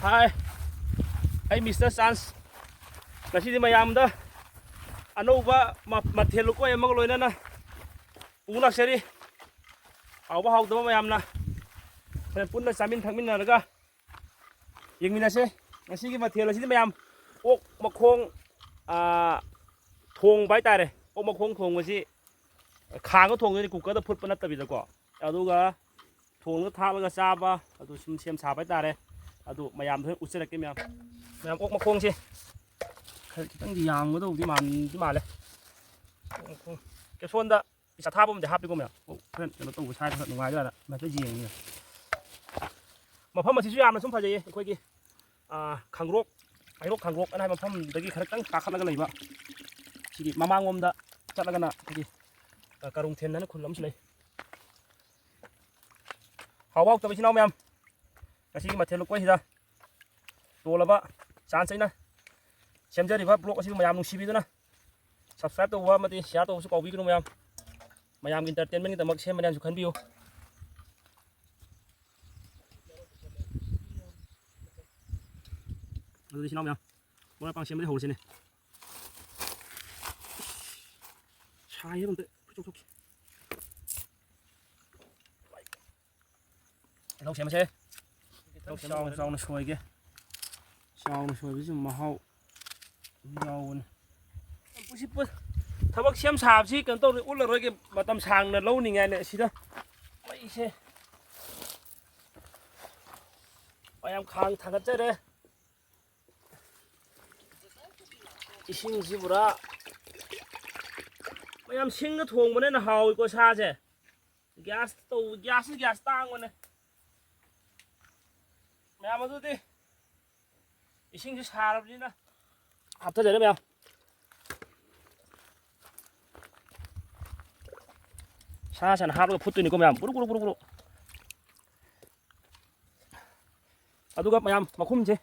Hi, hey Mr. Sans. Ngasi di mayamda anouba mathel ko ay mag loina na punak seri awba hawdaba mayamna punna samin thangmin naraga yengminase ngasi gi mathel asi mayam ok makhong thong bai tare ok makhong thong ngasi khang thong ni cooker da phut pa natabida ko aduga thong thabaga chaba adu sum sem sa bai tare adu mayam thoi userake mayam ok makhong si khitang di yam go di male ke sonda isa thaba mde hapi ko me fen no to sai no ngai da ma to jing ni mafam asi su yam na sum phaje khoi gi khangrok khangrok anai mafam dagi kharatang kakhatlaga leiba sigi mamangom da chatlaga na gi karung then na khullam silai hawak to bisinau mem asi gi mathel ko hida tolaba chance ina semjariba blog asi mayam nungsibiduna subscribe to wa mati share to su kawi kunu mayam entertainment ki tamak sem manan su khanbiyo adu sinau mem mona pang sem de hol sine chai bam te chok chok lâu xem xe lâu sau nó sôi kia sau nó sôi với dùng màu dầu này thằng bác xem sạp xí cần tôi út là rồi cái mà tầm sàng là lâu này ngày này xí đó vậy xe em khang thằng cái đấy chỉ xin gì bữa em xin cái thùng mà nên là hào có xa chứ gas tàu gas tăng luôn này mẹ mà đi 이싱 좀 사람이나 합쳐 되려면 사샤는 하루가 붙더니 그러면 부르부르부르 아두가 마ям 마쿰지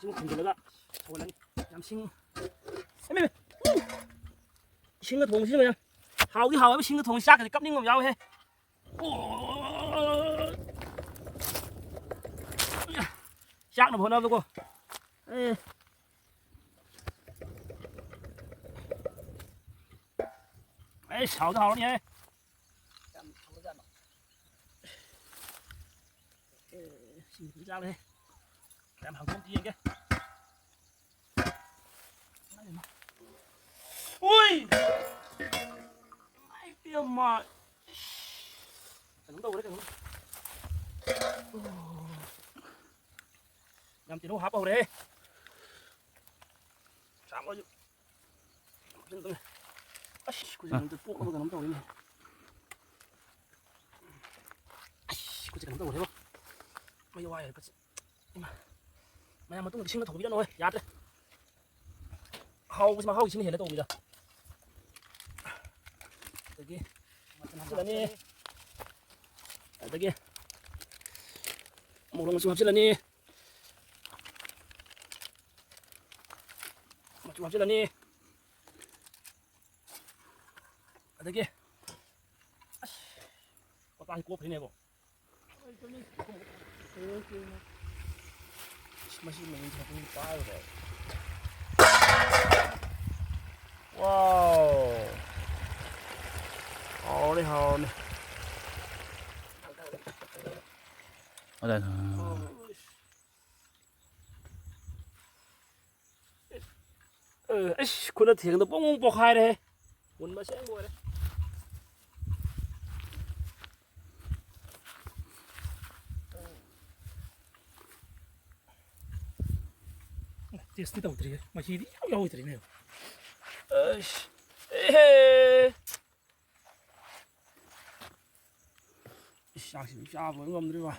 지금 근데가 저거는 얌싱 에메 싱가 동시 뭐야 하우기 하우기 싱가 동시 싹 깜닝 거 야해 chắc nó nào cô ê sáu cái hào nhé xin ra đây làm hàng công ty kia ui ai tiêm mà đầu đấy nhằm tiền đâu hấp vào đây sáng rồi chân tôi ai cô chỉ tôi buộc nó nắm đầu đi này cô chỉ nắm đầu đấy không bây giờ ai rồi nhưng mà tôi được xin cái thùng biết rồi nhát đấy hầu mà hầu xin hiện lấy đầu bây giờ đây kia là nè đây kia một lần xuống hấp là nè chụp chứ là nè ở đây kia có tay cốp thế này không mà xin mình chụp cái tay rồi wow hòn này ở đâyคุณเถียงตัวป้องปอกหายเลยคุณมาเช็งกูเลยเจสติดตัวตรีมาชีดิยาวตรีเนี่ยช่างสิช่างผมงมดีกว่า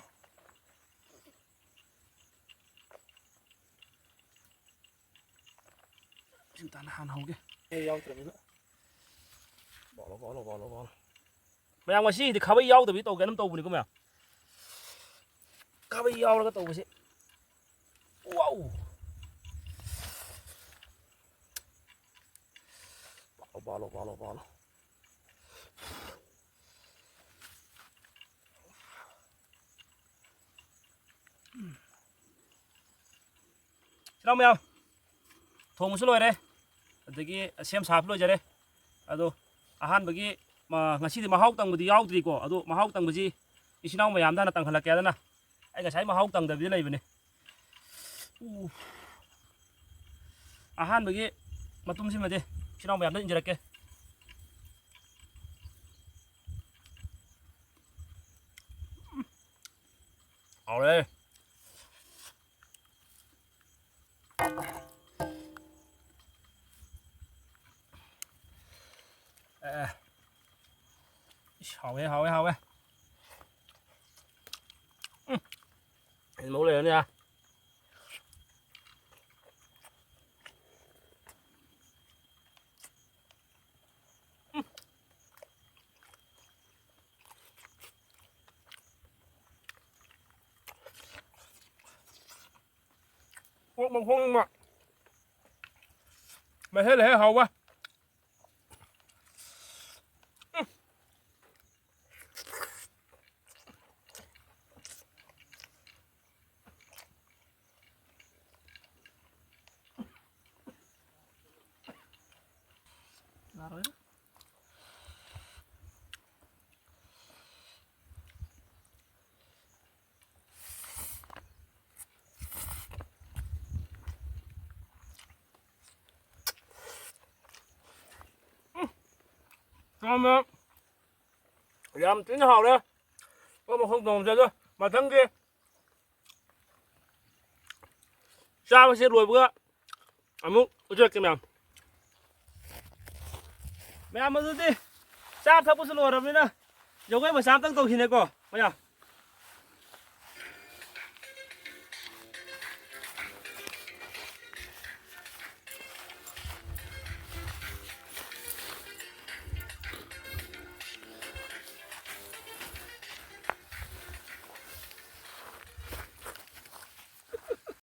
chúng ta hàn hồng kia yau từ nữa bỏ mày ăn mà xí thì khá bây yau từ biết tàu cái nấm tàu này có mày khá bây yau là cái tàu gì wow bỏ เราไม่เอาทงมันสลวยเลยตะกี้เสียมสาบเลยจะได้อะดูอาหารเมื่อกี้มางั้นสิมาเฮาตังบุตรยาวตีกว่าอะดูมาเฮาตังบุตรอีชิน้องมายามด้านตังขลักแกด้านนะไอ้ก็ใช้มาเฮาตังเดี๋ยวนี้เลยวันนี้อาหารเมื่อกี้มาตุ้มสิมาดิชิน้องมายามด้านอินเจริญแกเอาเลย好嘅，好嘅，好嘅。你冇嚟啊？我冇空嘛，咪起嚟好啊！哪来的？咁樣又唔短效咧，我冇空動就咗，咪等佢揸些來不？阿木，我覺得咁樣，咩阿木啲揸他不是來了咩呢？有個咪三等到現在個，乜呀？